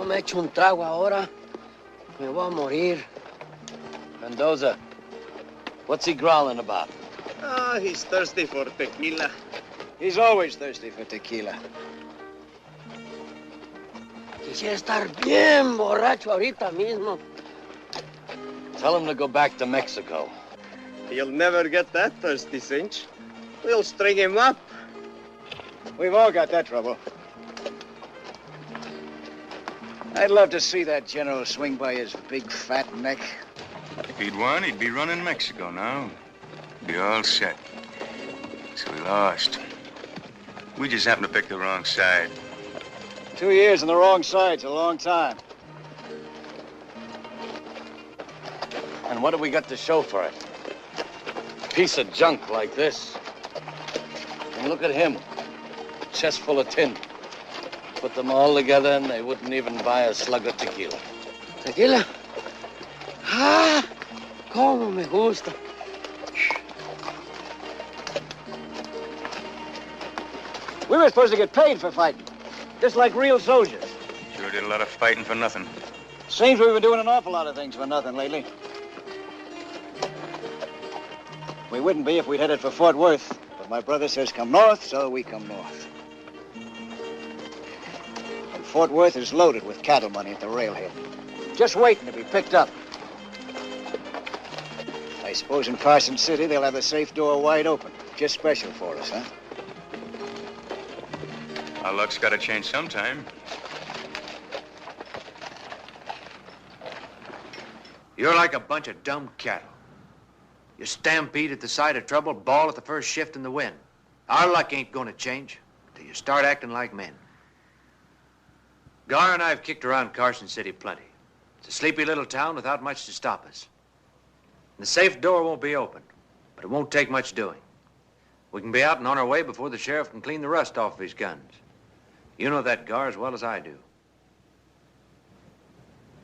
No me echo un trago ahora. Me voy a morir. Mendoza, what's he growling about? Oh, he's thirsty for tequila. He's always thirsty for tequila. Quisiera estar bien borracho ahorita mismo. Tell him to go back to Mexico. He'll never get that thirsty, Cinch. We'll string him up. We've all got that trouble. I'd love to see that general swing by his big fat neck. If he'd won, he'd be running Mexico now. Be all set. So we lost. We just happened to pick the wrong side. 2 years on the wrong side's a long time. And what do we got to show for it? Piece of junk like this. And look at him. Chest full of tin. Put them all together and they wouldn't even buy a slug of tequila. ¿Tequila? Ah, cómo me gusta. We were supposed to get paid for fighting, just like real soldiers. Sure did a lot of fighting for nothing. Seems we've been doing an awful lot of things for nothing lately. We wouldn't be if we'd headed for Fort Worth, but my brother says come north, so we come north. And Fort Worth is loaded with cattle money at the railhead, just waiting to be picked up. I suppose in Carson City they'll have the safe door wide open, just special for us, huh? Our luck's got to change sometime. You're like a bunch of dumb cattle. You stampede at the sight of trouble, bawl at the first shift in the wind. Our luck ain't gonna change till you start acting like men. Gar and I have kicked around Carson City plenty. It's a sleepy little town without much to stop us. The safe door won't be open, but it won't take much doing. We can be out and on our way before the sheriff can clean the rust off of his guns. You know that, Gar, as well as I do.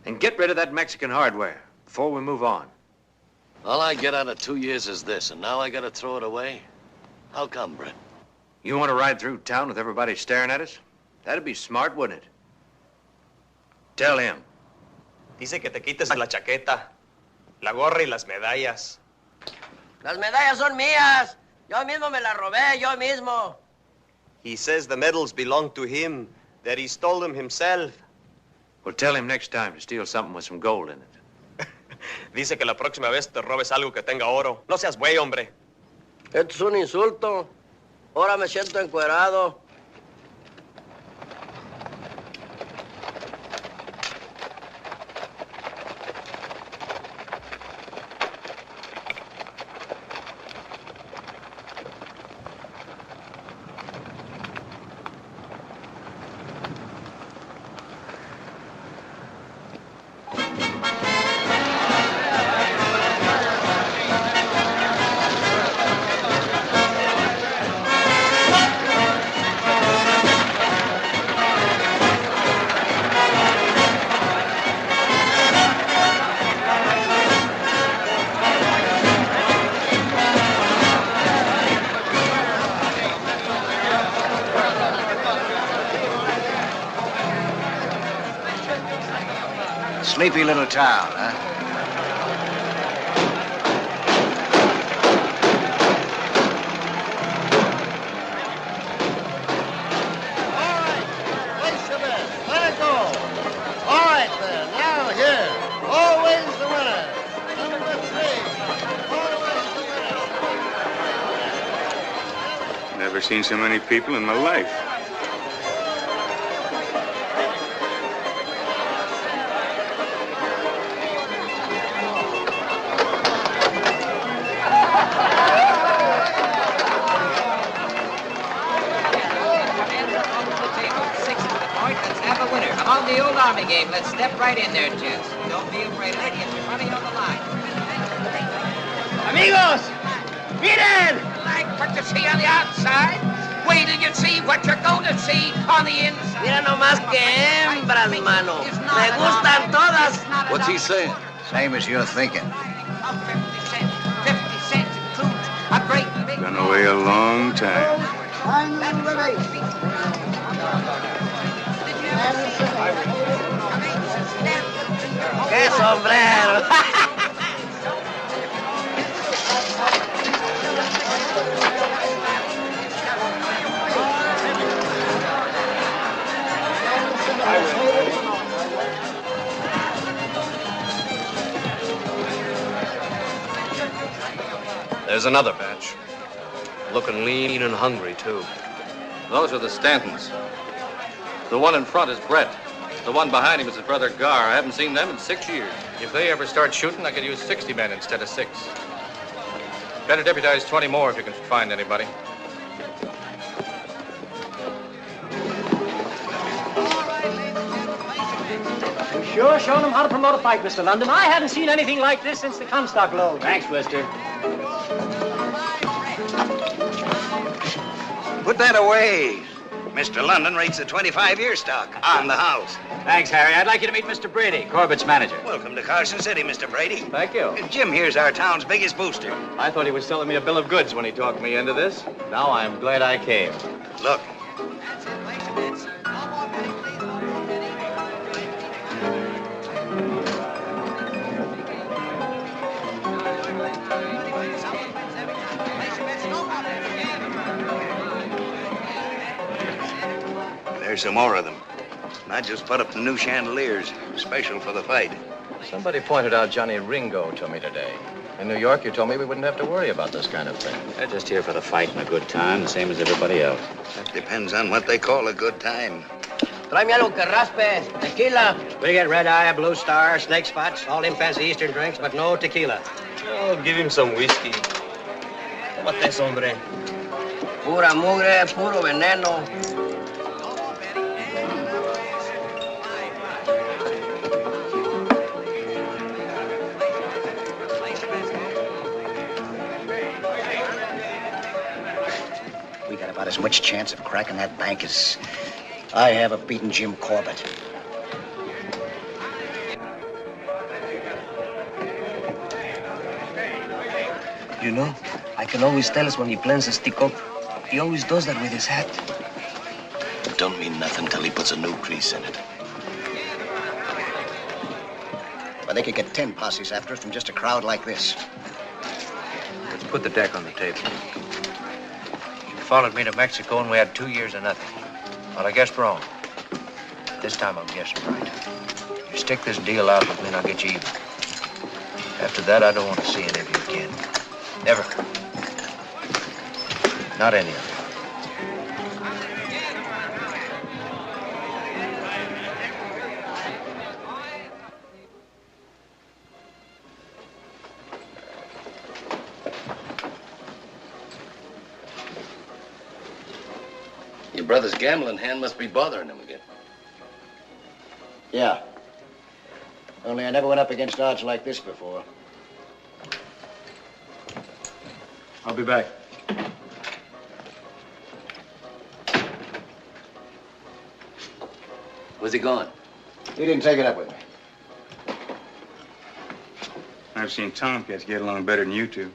And get rid of that Mexican hardware before we move on. All I get out of 2 years is this, and now I gotta throw it away? How come, Brett? You want to ride through town with everybody staring at us? That'd be smart, wouldn't it? Tell him. Dice que te quites la chaqueta, la gorra y las medallas. Las medallas son mías. Yo mismo me las robé, yo mismo. He says the medals belong to him, that he stole them himself. Well, tell him next time to steal something with some gold in it. Dice que la próxima vez te robes algo que tenga oro. No seas güey, hombre. Esto es un insulto. Ahora me siento encuerado. Sleepy little town, huh? All right, place your bet. Let it go. All right, then. Now, here. Always the winner. Number 3. Always the winner. Never seen so many people in my life. On the old Army game, let's step right in there, gents. Don't be afraid of it. Get your money on the line. Amigos, miren! Like what you see on the outside, wait till you see what you're going to see on the inside. Mira nomás que hembras, mano. Me gustan todas. What's he saying? Same as you're thinking. 50 cents. 50 cents includes a great big... Gone away a long time. I'm ready. sombrero. There's another batch. Looking lean and hungry, too. Those are the Stantons. The one in front is Brett. The one behind him is his brother Gar. I haven't seen them in 6 years. If they ever start shooting, I could use 60 men instead of 6. Better deputize 20 more if you can find anybody. You sure showing them how to promote a fight, Mr. London. I haven't seen anything like this since the Comstock load. Thanks, mister. Put that away. Mr. London rates the 25-year stock on the house. Thanks, Harry. I'd like you to meet Mr. Brady, Corbett's manager. Welcome to Carson City, Mr. Brady. Thank you. Jim here's our town's biggest booster. I thought he was selling me a bill of goods when he talked me into this. Now I'm glad I came. Look. There's some more of them. And I just put up the new chandeliers, special for the fight. Somebody pointed out Johnny Ringo to me today. In New York, you told me we wouldn't have to worry about this kind of thing. They're just here for the fight and a good time, the same as everybody else. That depends on what they call a good time. Tráeme algo que raspe, tequila. We get red eye, blue star, snake spots, all them fancy Eastern drinks, but no tequila. Oh, give him some whiskey. Tómate eso, hombre. Pura mugre, puro veneno. We got about as much chance of cracking that bank as I have of beating Jim Corbett. You know, I can always tell us when he plans to stick up. He always does that with his hat. It don't mean nothing till he puts a new crease in it. But they could get 10 posses after us from just a crowd like this. Let's put the deck on the table. You followed me to Mexico and we had 2 years of nothing. Well, I guessed wrong. This time I'm guessing right. You stick this deal out with me and I'll get you even. After that, I don't want to see any of you again. Never. Not any of you. Your brother's gambling hand must be bothering him again. Yeah. Only I never went up against odds like this before. I'll be back. Where's he gone? He didn't take it up with me. I've seen Tomcats get along better than you two.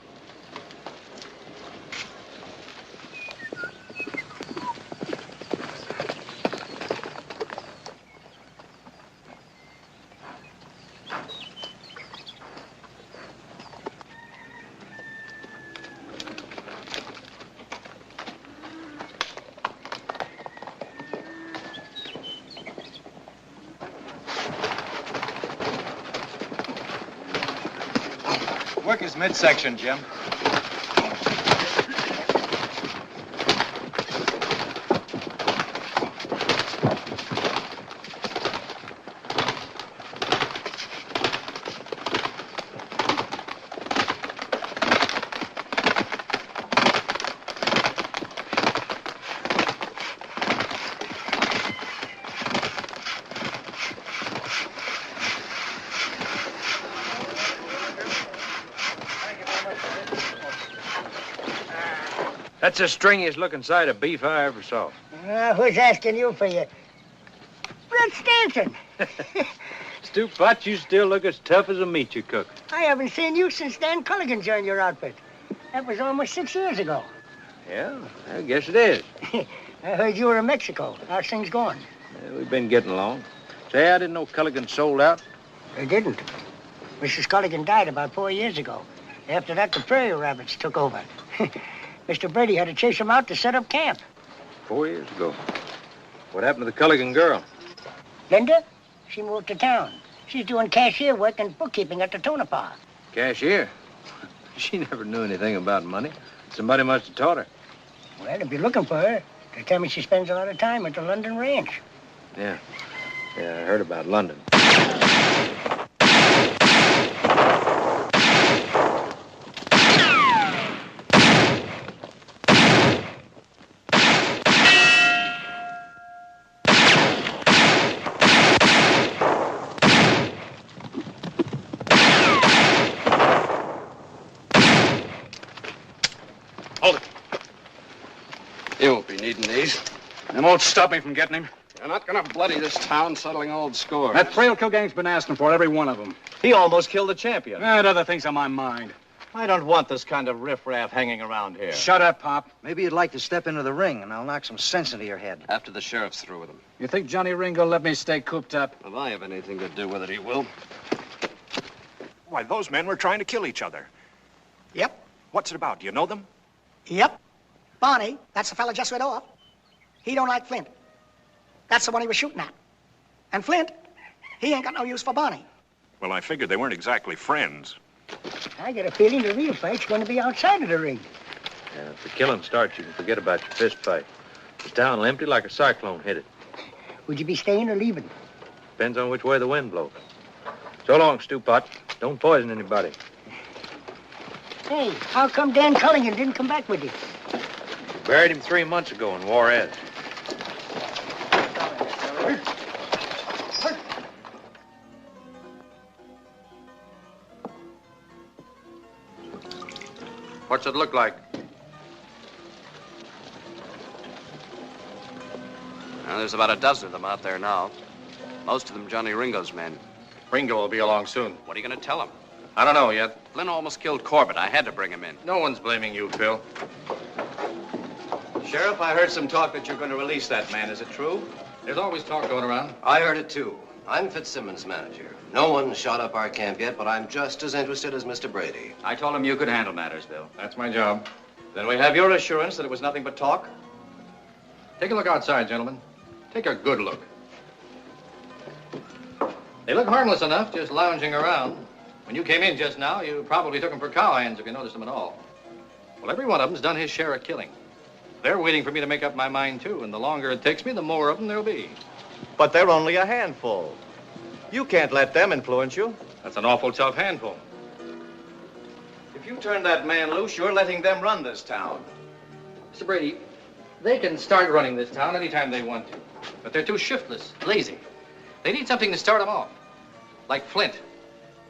Work his midsection, Jim. That's the stringiest looking side of beef I ever saw. Who's asking you for you? Brett Stanton. Stupot, you still look as tough as a meat you cook. I haven't seen you since Dan Culligan joined your outfit. That was almost 6 years ago. Yeah, I guess it is. I heard you were in Mexico. How's things going? We've been getting along. Say, I didn't know Culligan sold out. They didn't. Mrs. Culligan died about 4 years ago. After that, the prairie rabbits took over. Mr. Brady had to chase them out to set up camp. 4 years ago. What happened to the Culligan girl? Linda? She moved to town. She's doing cashier work and bookkeeping at the Tonopah. Cashier? She never knew anything about money. Somebody must have taught her. Well, if you're looking for her, they tell me she spends a lot of time at the London ranch. Yeah. Yeah, I heard about London. Hold it. You won't be needing these. They won't stop me from getting him. You're not gonna bloody this town settling old scores. That frail Kilgang's been asking for every one of them. He almost killed the champion. I had other things on my mind. I don't want this kind of riffraff hanging around here. Shut up, Pop. Maybe you'd like to step into the ring, and I'll knock some sense into your head. After the sheriff's through with him. You think Johnny Ringo will let me stay cooped up? If I have anything to do with it, he will. Why, those men were trying to kill each other. Yep. What's it about? Do you know them? Yep. Barney, that's the fella just went off. He don't like Flint. That's the one he was shooting at. And Flint, he ain't got no use for Barney. Well, I figured they weren't exactly friends. I get a feeling the real fight's going to be outside of the ring. Yeah, if the killing starts, you can forget about your fist fight. The town will empty like a cyclone hit it. Would you be staying or leaving? Depends on which way the wind blows. So long, Stewpot. Don't poison anybody. Hey, how come Dan Culligan didn't come back with you? Buried him 3 months ago in Juarez. What's it look like? Well, there's about a dozen of them out there now. Most of them Johnny Ringo's men. Ringo will be along soon. What are you going to tell him? I don't know yet. Flynn almost killed Corbett. I had to bring him in. No one's blaming you, Phil. Sheriff, I heard some talk that you're going to release that man. Is it true? There's always talk going around. I heard it too. I'm Fitzsimmons' manager. No one shot up our camp yet, but I'm just as interested as Mr. Brady. I told him you could handle matters, Bill. That's my job. Then we have your assurance that it was nothing but talk? Take a look outside, gentlemen. Take a good look. They look harmless enough, just lounging around. When you came in just now, you probably took them for cowhands if you noticed them at all. Well, every one of them's done his share of killing. They're waiting for me to make up my mind, too, and the longer it takes me, the more of them there'll be. But they're only a handful. You can't let them influence you. That's an awful tough handful. If you turn that man loose, you're letting them run this town. Mr. Brady, they can start running this town anytime they want to. But they're too shiftless, lazy. They need something to start them off. Like Flint.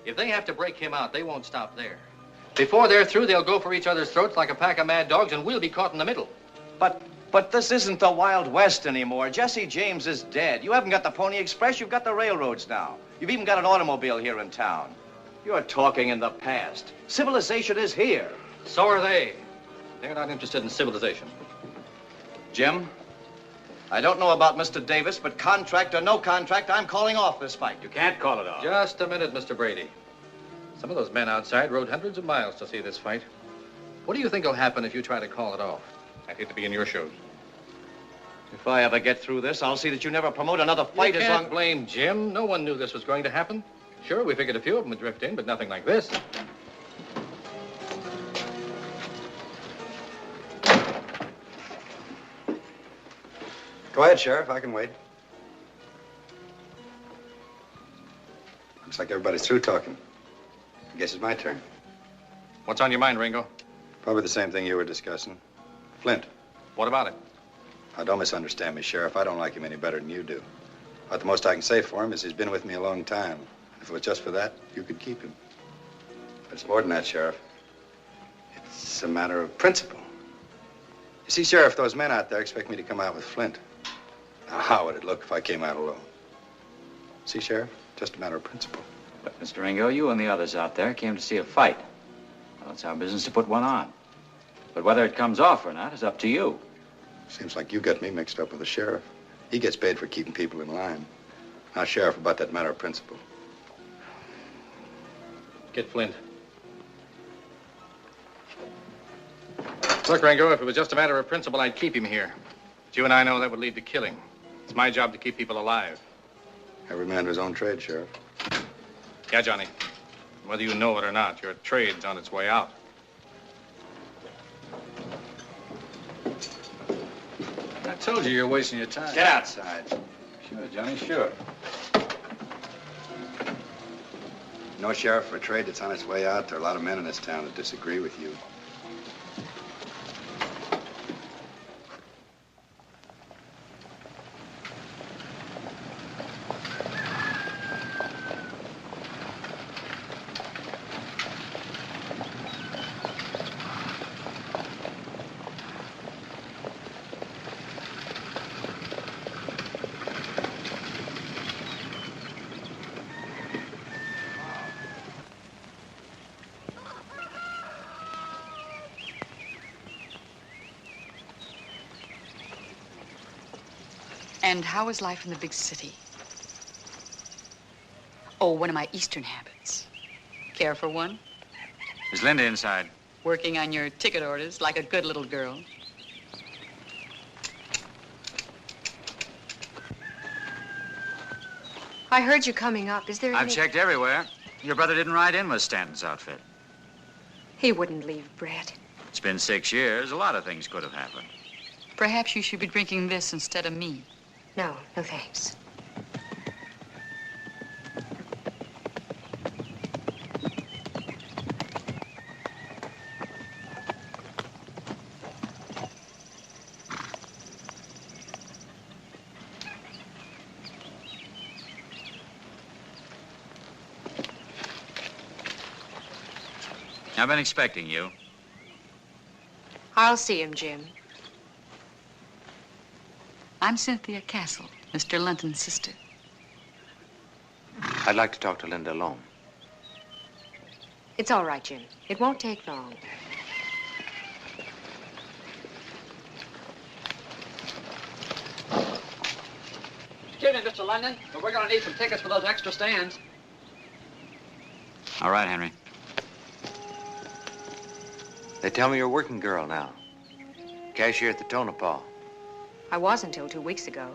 If they have to break him out, they won't stop there. Before they're through, they'll go for each other's throats like a pack of mad dogs, and we'll be caught in the middle. But this isn't the Wild West anymore. Jesse James is dead. You haven't got the Pony Express, you've got the railroads now. You've even got an automobile here in town. You're talking in the past. Civilization is here. So are they. They're not interested in civilization. Jim, I don't know about Mr. Davis, but contract or no contract, I'm calling off this fight. You can't call it off. Just a minute, Mr. Brady. Some of those men outside rode hundreds of miles to see this fight. What do you think will happen if you try to call it off? I'd hate to be in your shoes. If I ever get through this, I'll see that you never promote another fight You as can't long... blame Jim. No one knew this was going to happen. Sure, we figured a few of them would drift in, but nothing like this. Go ahead, Sheriff. I can wait. Looks like everybody's through talking. I guess it's my turn. What's on your mind, Ringo? Probably the same thing you were discussing. Flint. What about it? Now, don't misunderstand me, Sheriff. I don't like him any better than you do. But the most I can say for him is he's been with me a long time. If it was just for that, you could keep him. But it's more than that, Sheriff. It's a matter of principle. You see, Sheriff, those men out there expect me to come out with Flint. Now, how would it look if I came out alone? See, Sheriff? Just a matter of principle. But, Mr. Ringo, you and the others out there came to see a fight. Well, it's our business to put one on. But whether it comes off or not is up to you. Seems like you got me mixed up with the sheriff. He gets paid for keeping people in line. Now, Sheriff, about that matter of principle. Get Flint. Look, Rango, if it was just a matter of principle, I'd keep him here. But you and I know that would lead to killing. It's my job to keep people alive. Every man to his own trade, Sheriff. Yeah, Johnny. Whether you know it or not, your trade's on its way out. I told you you're wasting your time. Get outside. Sure, Johnny, sure. No, Sheriff, for a trade that's on its way out, there are a lot of men in this town that disagree with you. And how is life in the big city? Oh, one of my Eastern habits. Care for one? Is Linda inside? Working on your ticket orders like a good little girl. I heard you coming up. Is there any... I've checked everywhere. Your brother didn't ride in with Stanton's outfit. He wouldn't leave, Brett. It's been 6 years. A lot of things could have happened. Perhaps you should be drinking this instead of me. No, no thanks. I've been expecting you. I'll see him, Jim. I'm Cynthia Castle, Mr. Linton's sister. I'd like to talk to Linda alone. It's all right, Jim. It won't take long. Excuse me, Mr. London, but we're going to need some tickets for those extra stands. All right, Henry. They tell me you're a working girl now. Cashier at the Tonopah. I was until 2 weeks ago.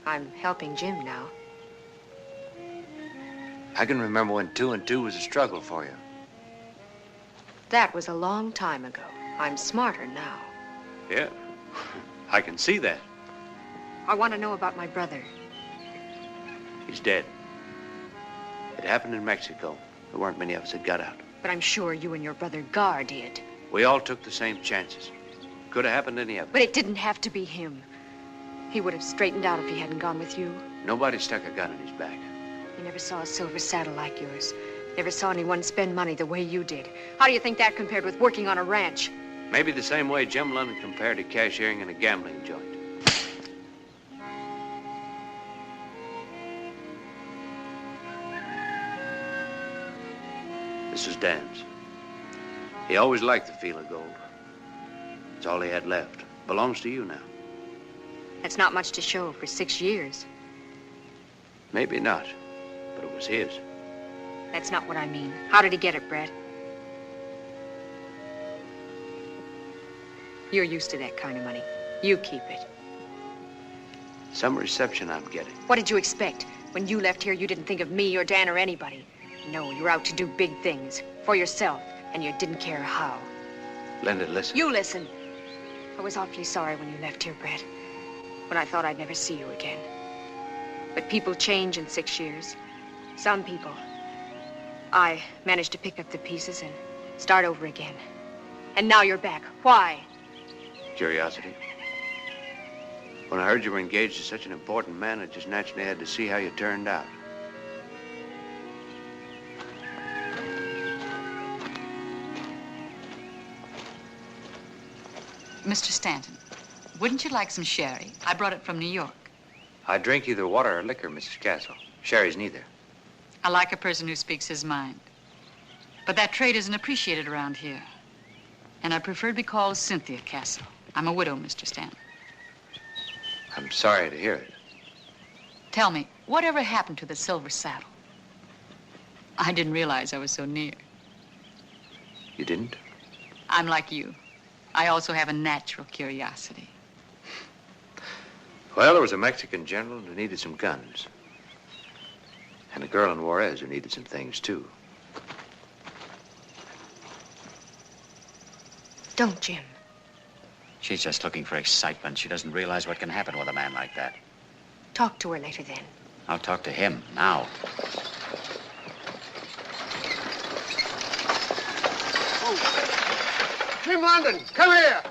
I'm helping Jim now. I can remember when 2 and 2 was a struggle for you. That was a long time ago. I'm smarter now. Yeah, I can see that. I want to know about my brother. He's dead. It happened in Mexico. There weren't many of us that got out. But I'm sure you and your brother Gar did. We all took the same chances. Could have happened to any of us. But it didn't have to be him. He would have straightened out if he hadn't gone with you. Nobody stuck a gun in his back. You never saw a silver saddle like yours. Never saw anyone spend money the way you did. How do you think that compared with working on a ranch? Maybe the same way Jim London compared to cashiering in a gambling joint. This is Dan's. He always liked the feel of gold. It's all he had left. Belongs to you now. That's not much to show for 6 years. Maybe not, but it was his. That's not what I mean. How did he get it, Brett? You're used to that kind of money. You keep it. Some reception I'm getting. What did you expect? When you left here, you didn't think of me or Dan or anybody. No, you're out to do big things. For yourself. And you didn't care how. Linda, listen. You listen. I was awfully sorry when you left here, Brett. When I thought I'd never see you again. But people change in 6 years. Some people. I managed to pick up the pieces and start over again. And now you're back. Why? Curiosity. When I heard you were engaged to such an important man, I just naturally had to see how you turned out. Mr. Stanton, wouldn't you like some sherry? I brought it from New York. I drink either water or liquor, Mrs. Castle. Sherry's neither. I like a person who speaks his mind. But that trait isn't appreciated around here. And I prefer to be called Cynthia Castle. I'm a widow, Mr. Stanton. I'm sorry to hear it. Tell me, whatever happened to the silver saddle? I didn't realize I was so near. You didn't? I'm like you. I also have a natural curiosity. Well, there was a Mexican general who needed some guns. And a girl in Juarez who needed some things, too. Don't, Jim. She's just looking for excitement. She doesn't realize what can happen with a man like that. Talk to her later then. I'll talk to him now. Jim London, come here.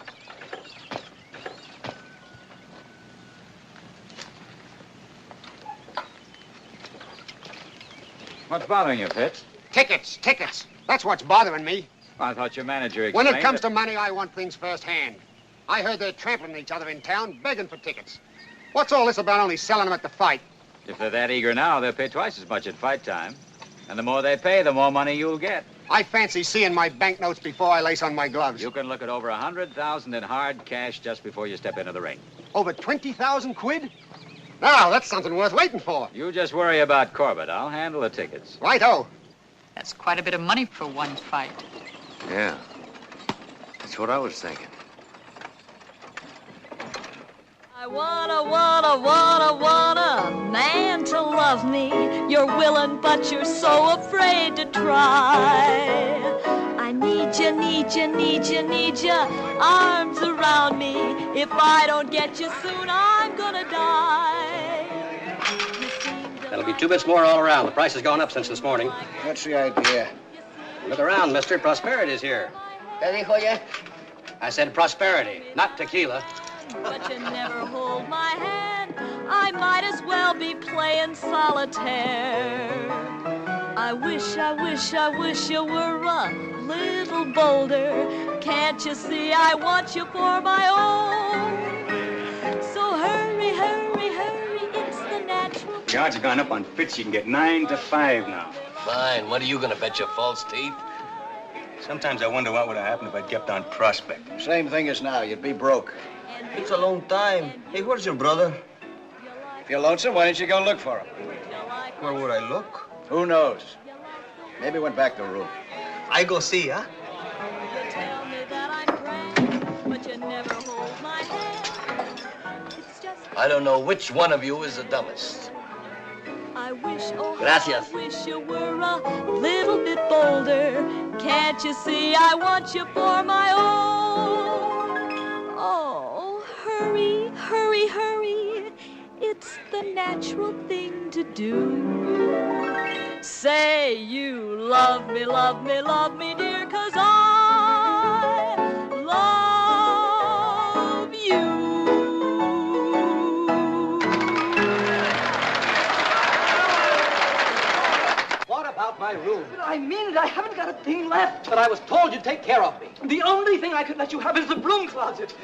What's bothering you, Fitz? Tickets, tickets. That's what's bothering me. I thought your manager When explained it comes that- to money, I want things firsthand. I heard they're trampling each other in town, begging for tickets. What's all this about only selling them at the fight? If they're that eager now, they'll pay twice as much at fight time. And the more they pay, the more money you'll get. I fancy seeing my banknotes before I lace on my gloves. You can look at over 100,000 in hard cash just before you step into the ring. Over 20,000 quid? Now, that's something worth waiting for. You just worry about Corbett. I'll handle the tickets. Righto. That's quite a bit of money for one fight. Yeah. That's what I was thinking. I want a man to love me. You're willing, but you're so afraid to try. I need you, arms around me. If I don't get you soon, I'm gonna die. That'll be 2 bits more all around. The price has gone up since this morning. What's the idea? Look around, mister. Prosperity's here. ¿Qué dijo ya? I said prosperity, not tequila. But you never hold my hand. I might as well be playing solitaire. I wish you were a little bolder. Can't you see I want you for my own? So hurry, it's the natural. The odds have gone up on Fitz. You can get 9 to 5 now. Fine. What are you gonna bet your false teeth? Sometimes I wonder what would have happened if I'd kept on prospecting. Same thing as now. You'd be broke. It's a long time. Hey, where's your brother? If you're lonesome, why don't you go look for him? Where would I look? Who knows? Maybe went back to the room. I go see, huh? Tell me that I'm grand, but you never hold my hand. It's just I don't know which one of you is the dumbest. I wish, oh, Gracias. I wish you were a little bit bolder. Can't you see I want you for my own? Oh, hurry, it's the natural thing to do. Say you love me, dear, 'cause I love you. What about my room? I mean it. I haven't got a thing left. But I was told you'd take care of me. The only thing I could let you have is the broom closet.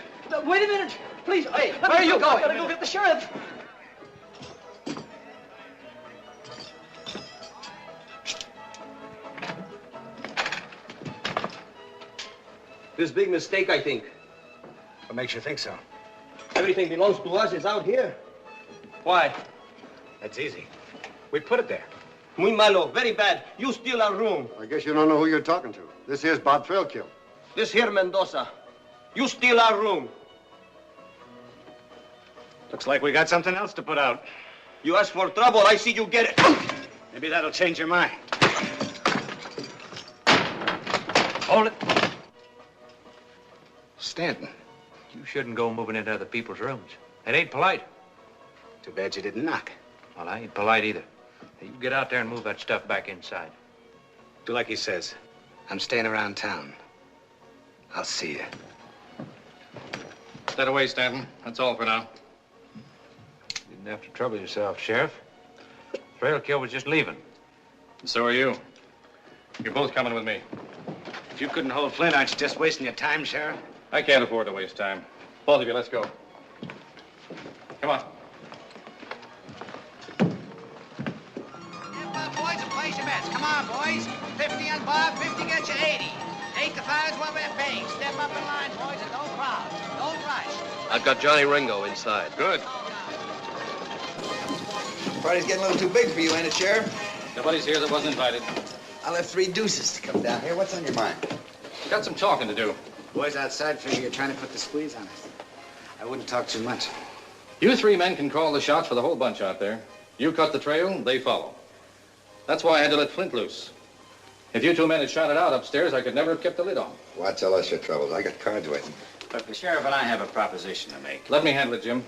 Wait a minute. Please. Hey, where are you going? I gotta go get the sheriff. This big mistake, I think. What makes you think so? Everything belongs to us. It's out here. Why? That's easy. We put it there. Muy malo. Very bad. You steal our room. I guess you don't know who you're talking to. This here's Bob Trailkill. This here Mendoza. You steal our room. Looks like we got something else to put out. You ask for trouble, I see you get it. Maybe that'll change your mind. Hold it. Stanton. You shouldn't go moving into other people's rooms. It ain't polite. Too bad you didn't knock. Well, I ain't polite either. Hey, you get out there and move that stuff back inside. Do like he says. I'm staying around town. I'll see you. Stay away, Stanton. That's all for now. You didn't have to trouble yourself, Sheriff. Trailkill was just leaving. So are you. You're both coming with me. If you couldn't hold Flint, aren't you just wasting your time, Sheriff? I can't afford to waste time. Both of you, let's go. Come on. Boys, and place your bets. Come on, boys. 50 on Bob, 50 gets you 80. 8 to 5 is what we're paying. Step up in line, boys, and don't crowd. Don't rush. I've got Johnny Ringo inside. Good. Party's getting a little too big for you, ain't it, Sheriff? Nobody's here that wasn't invited. I left 3 deuces to come down here. What's on your mind? Got some talking to do. Boys outside figure you're trying to put the squeeze on us. I wouldn't talk too much. You three men can call the shots for the whole bunch out there. You cut the trail, they follow. That's why I had to let Flint loose. If you two men had shot it out upstairs, I could never have kept the lid on. Why tell us your troubles? I got cards waiting. But the sheriff and I have a proposition to make. Let me handle it, Jim.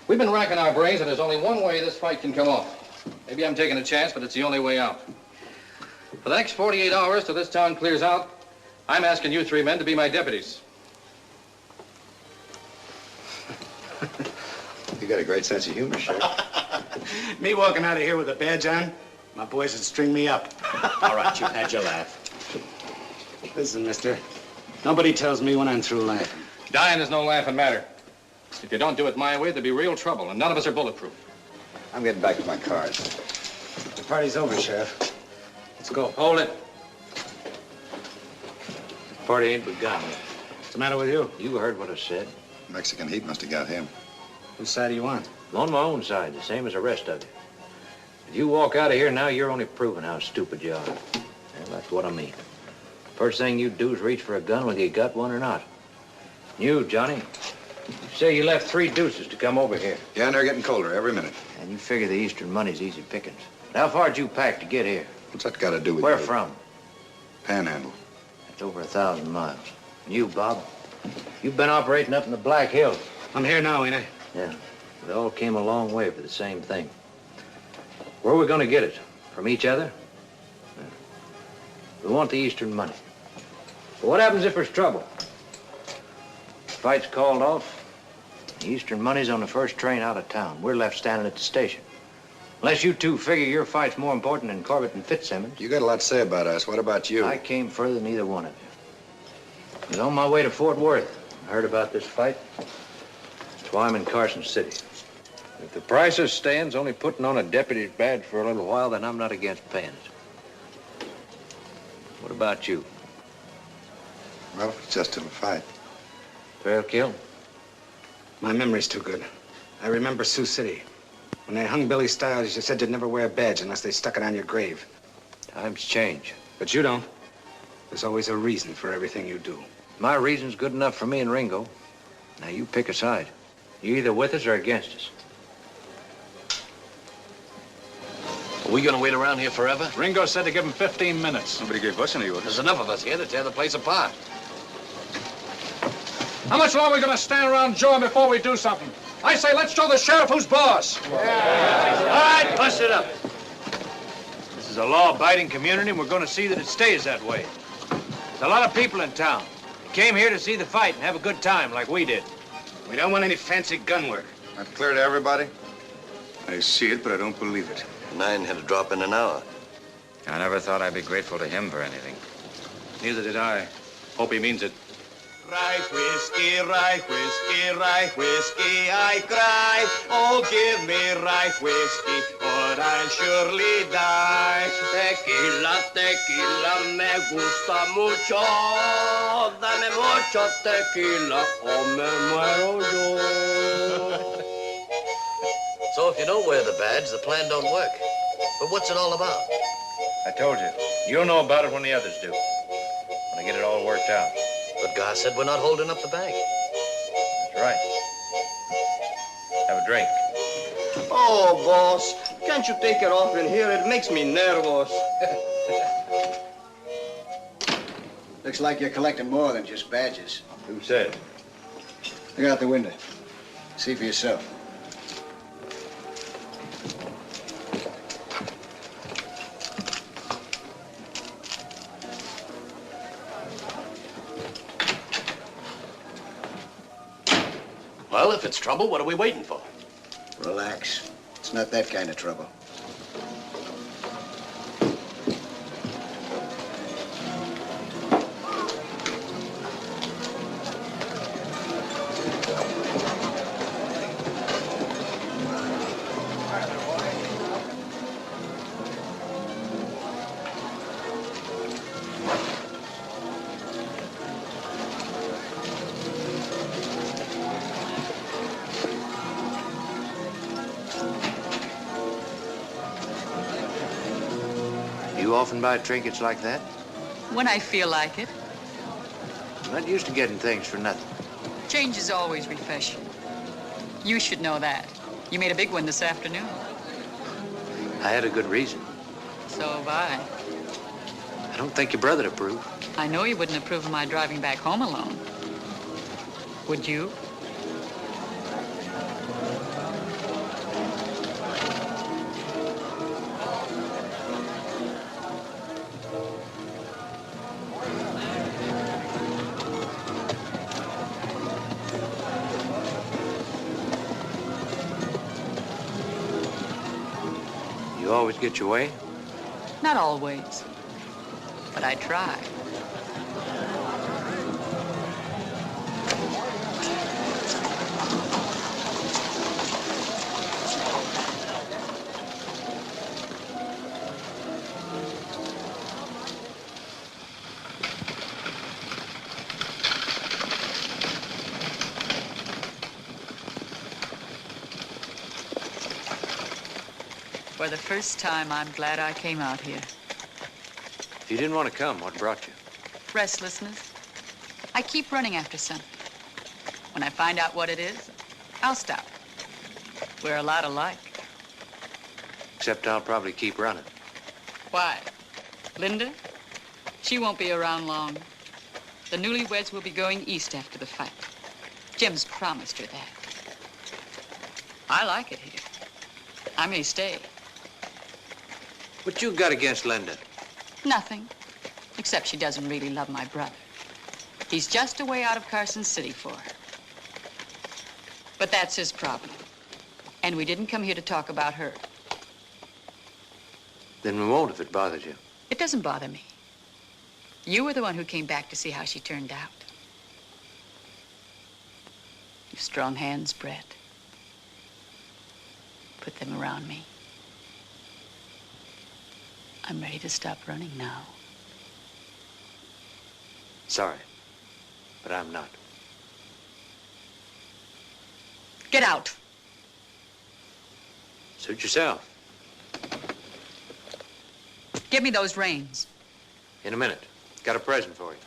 We've been racking our brains, and there's only one way this fight can come off. Maybe I'm taking a chance, but it's the only way out. For the next 48 hours till this town clears out, I'm asking you three men to be my deputies. You got a great sense of humor, Sheriff. Me walking out of here with a badge on, my boys would string me up. All right, you've had your laugh. Listen, mister, nobody tells me when I'm through laughing. Dying is no laughing matter. If you don't do it my way, there'll be real trouble, and none of us are bulletproof. I'm getting back to my cards. The party's over, Sheriff. Let's go. Hold it. The party ain't begun. What's the matter with you? You heard what I said. Mexican heat must have got him. Whose side are you on? I'm on my own side, the same as the rest of you. If you walk out of here now, you're only proving how stupid you are. Well, that's what I mean. First thing you do is reach for a gun whether you got one or not. You, Johnny, you say you left 3 deuces to come over here. Yeah, and they're getting colder every minute. And you figure the Eastern money's easy pickings. But how far'd you pack to get here? What's that got to do with Where you? from? Panhandle. That's over 1,000 miles. And you, Bob, you've been operating up in the Black Hills. I'm here now, ain't I? Yeah, we all came a long way for the same thing. Where are we going to get it? From each other? Yeah. We want the Eastern money. But what happens if there's trouble? Fight's called off. The Eastern money's on the first train out of town. We're left standing at the station. Unless you two figure your fight's more important than Corbett and Fitzsimmons. You got a lot to say about us. What about you? I came further than either one of you. I was on my way to Fort Worth. I heard about this fight. That's why I'm in Carson City. If the price of staying's only putting on a deputy's badge for a little while, then I'm not against paying it. What about you? Well, it's just till a fight. Trail kill? My memory's too good. I remember Sioux City. When they hung Billy Stiles, you said you'd never wear a badge unless they stuck it on your grave. Times change. But you don't. There's always a reason for everything you do. My reason's good enough for me and Ringo. Now you pick a side. You're either with us or against us. Are we gonna wait around here forever? Ringo said to give him 15 minutes. Nobody gave us any orders. There's enough of us here to tear the place apart. How much longer are we going to stand around jawing before we do something? I say let's show the sheriff who's boss. All right, bust it up. This is a law-abiding community, and we're going to see that it stays that way. There's a lot of people in town. They came here to see the fight and have a good time like we did. We don't want any fancy gun work. That's clear to everybody? I see it, but I don't believe it. 9 had a drop in an hour. I never thought I'd be grateful to him for anything. Neither did I. Hope he means it. Rye whiskey, rye whiskey, rye whiskey, I cry. Oh, give me rye whiskey, or I'll surely die. Tequila, tequila, me gusta mucho. Dame mucho tequila, o me muero yo. So if you don't wear the badge, the plan don't work. But what's it all about? I told you. You'll know about it when the others do. When I get it all worked out. But Gar said we're not holding up the bank. That's right. Have a drink. Oh, boss, can't you take it off in here? It makes me nervous. Looks like you're collecting more than just badges. Who said? Look out the window. See for yourself. Well, if it's trouble, what are we waiting for? Relax. It's not that kind of trouble. You often buy trinkets like that? When I feel like it. I'm not used to getting things for nothing. Change is always refreshing. You should know that. You made a big one this afternoon. I had a good reason. So have I. I don't think your brother'd approve. I know you wouldn't approve of my driving back home alone. Would you? You always get your way? Not always, but I try. For the first time, I'm glad I came out here. If you didn't want to come, what brought you? Restlessness. I keep running after something. When I find out what it is, I'll stop. We're a lot alike. Except I'll probably keep running. Why? Linda? She won't be around long. The newlyweds will be going east after the fight. Jim's promised her that. I like it here. I may stay. What you got against Linda? Nothing, except she doesn't really love my brother. He's just a way out of Carson City for her. But that's his problem. And we didn't come here to talk about her. Then we won't if it bothers you. It doesn't bother me. You were the one who came back to see how she turned out. You've strong hands, Brett. Put them around me. I'm ready to stop running now. Sorry, but I'm not. Get out. Suit yourself. Give me those reins. In a minute. Got a present for you.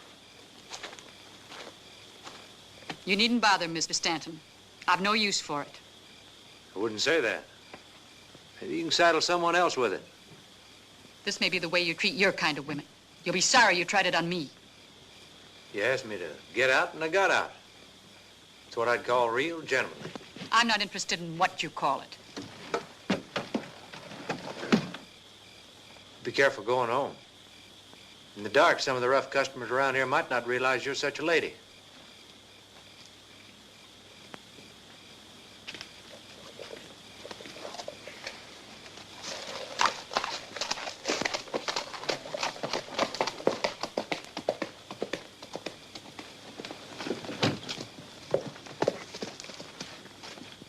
You needn't bother, Mr. Stanton. I've no use for it. I wouldn't say that. Maybe you can saddle someone else with it. This may be the way you treat your kind of women. You'll be sorry you tried it on me. You asked me to get out, and I got out. It's what I'd call real gentlemanly. I'm not interested in what you call it. Be careful going home. In the dark, some of the rough customers around here might not realize you're such a lady.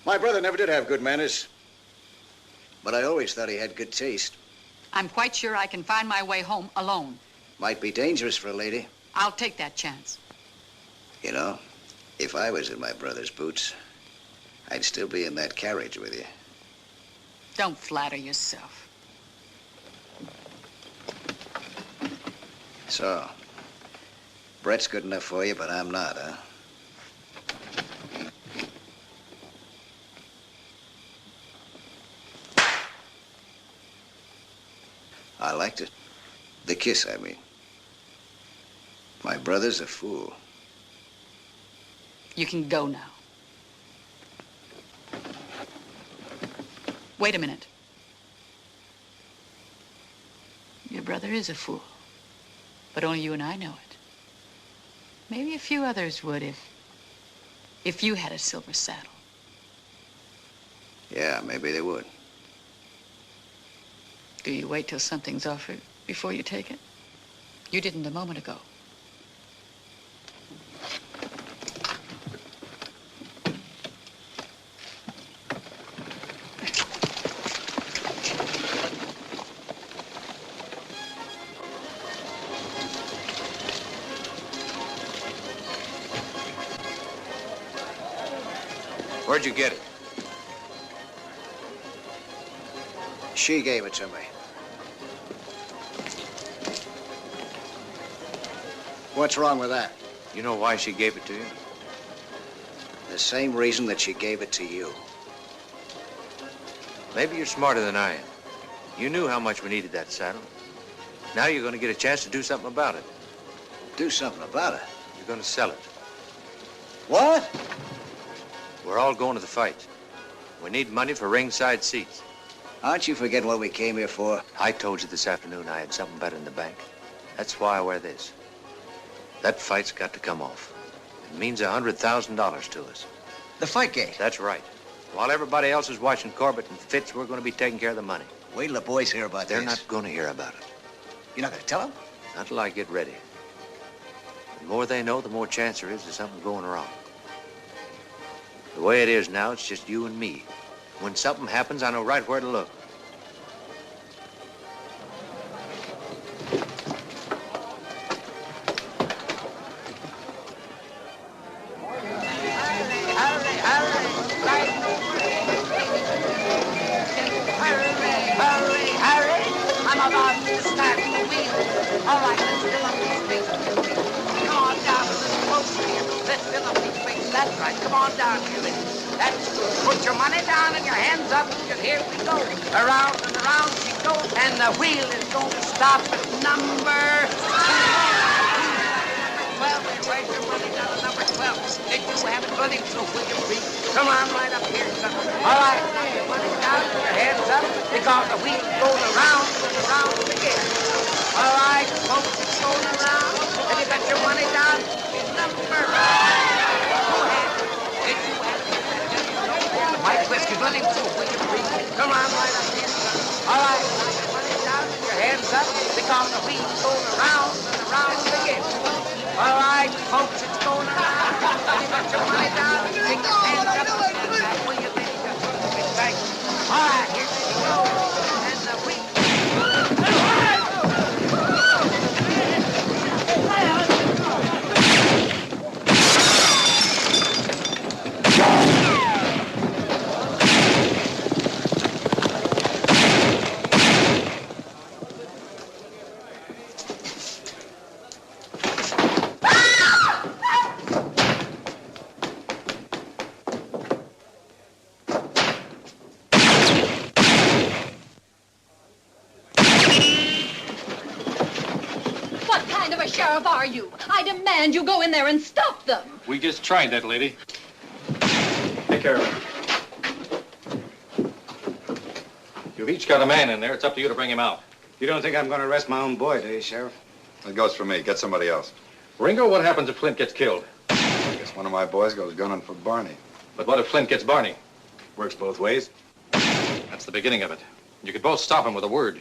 My brother never did have good manners. But I always thought he had good taste. I'm quite sure I can find my way home alone. Might be dangerous for a lady. I'll take that chance. You know, if I was in my brother's boots, I'd still be in that carriage with you. Don't flatter yourself. So, Brett's good enough for you, but I'm not, huh? I liked it. The kiss, I mean. My brother's a fool. You can go now. Wait a minute. Your brother is a fool. But only you and I know it. Maybe a few others would if you had a silver saddle. Yeah, maybe they would. Do you wait till something's offered before you take it? You didn't a moment ago. Where'd you get it? She gave it to me. What's wrong with that? You know why she gave it to you? The same reason that she gave it to you. Maybe you're smarter than I am. You knew how much we needed that saddle. Now you're going to get a chance to do something about it. Do something about it? You're going to sell it. What? We're all going to the fight. We need money for ringside seats. Aren't you forgetting what we came here for? I told you this afternoon I had something better in the bank. That's why I wear this. That fight's got to come off. It means $100,000 to us. The fight gate? That's right. While everybody else is watching Corbett and Fitz, we're going to be taking care of the money. Wait till the boys hear about this. They're not going to hear about it. You're not going to tell them? Not till I get ready. The more they know, the more chance there is of something going wrong. The way it is now, it's just you and me. When something happens, I know right where to look. Come on down here, lady. That's good. Put your money down and your hands up, and here we go. Around and around she goes, and the wheel is going to stop at number 12. Write your money down at number 12. If you haven't running, so will you please? Come on right up here, son. All right, put your money down and your hands up, because the wheel's going around and around again. All right, folks, it's going around, and you got your money down in number 5. White whiskey running through, will you please? Come on right up here, son. All right, put your money down and your hands up, because the wheel's going around and around again. All right, folks, it's going around. You put your money down and take your hands up. And will you please just put it back? All right, here we go. And the wheel. Are you? I demand you go in there and stop them. We just tried that, lady. Take care of it. You've each got a man in there. It's up to you to bring him out. You don't think I'm going to arrest my own boy, do you, Sheriff? That goes for me. Get somebody else. Ringo, what happens if Flint gets killed? I guess one of my boys goes gunning for Barney. But what if Flint gets Barney? Works both ways. That's the beginning of it. You could both stop him with a word.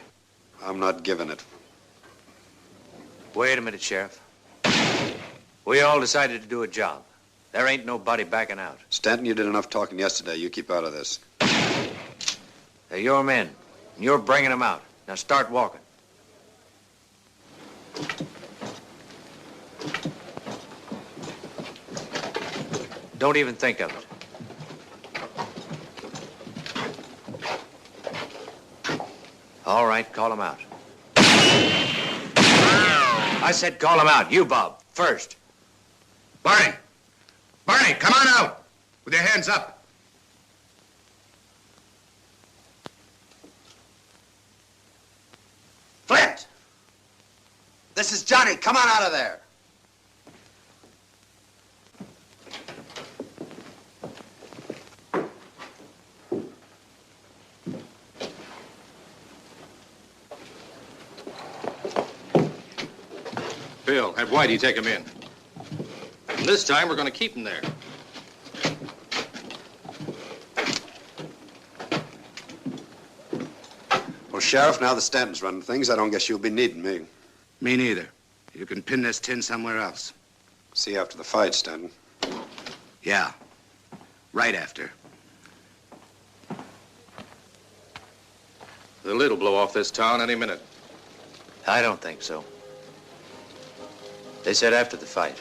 I'm not giving it. Wait a minute, Sheriff. We all decided to do a job. There ain't nobody backing out. Stanton, you did enough talking yesterday. You keep out of this. They're your men, and you're bringing them out. Now start walking. Don't even think of it. All right, call them out. I said call them out. You, Bob, first. Barney! Barney, come on out! With your hands up. Flint! This is Johnny. Come on out of there. Bill, have Whitey take him in. And this time, we're going to keep him there. Well, Sheriff, now that Stanton's running things, I don't guess you'll be needing me. Me neither. You can pin this tin somewhere else. See you after the fight, Stanton. Yeah. Right after. The lid will blow off this town any minute. I don't think so. They said after the fight.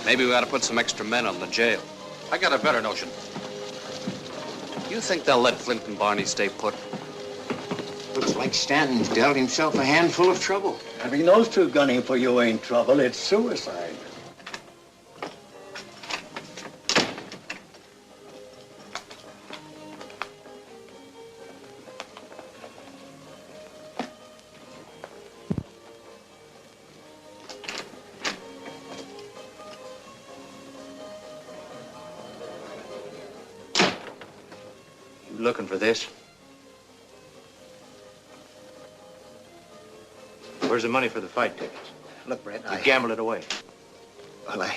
Maybe we ought to put some extra men on the jail. I got a better notion. You think they'll let Flint and Barney stay put? Looks like Stanton's dealt himself a handful of trouble. Having those two gunning for you ain't trouble. It's suicide. You looking for this? Where's the money for the fight tickets? Look, Brett, You gambled it away. Well,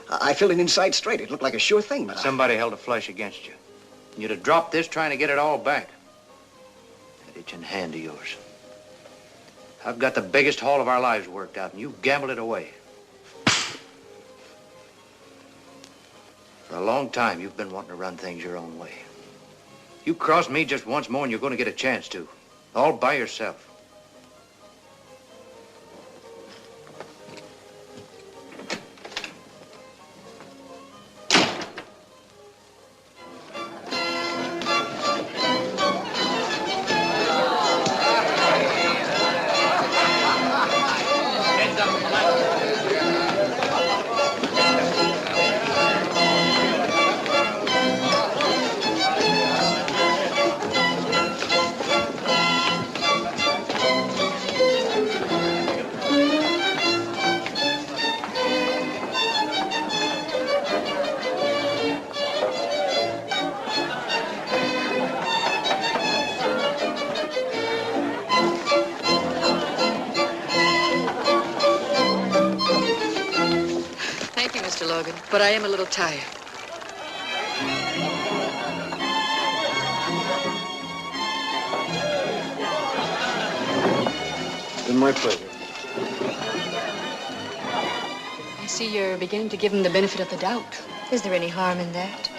I filled it inside straight. It looked like a sure thing, but Somebody held a flush against you. You'd have dropped this trying to get it all back. That itching hand of yours. I've got the biggest haul of our lives worked out, and you gambled it away. For a long time, you've been wanting to run things your own way. You cross me just once more, and you're going to get a chance to. All by yourself. But I am a little tired. It's been my pleasure. I see you're beginning to give him the benefit of the doubt. Is there any harm in that?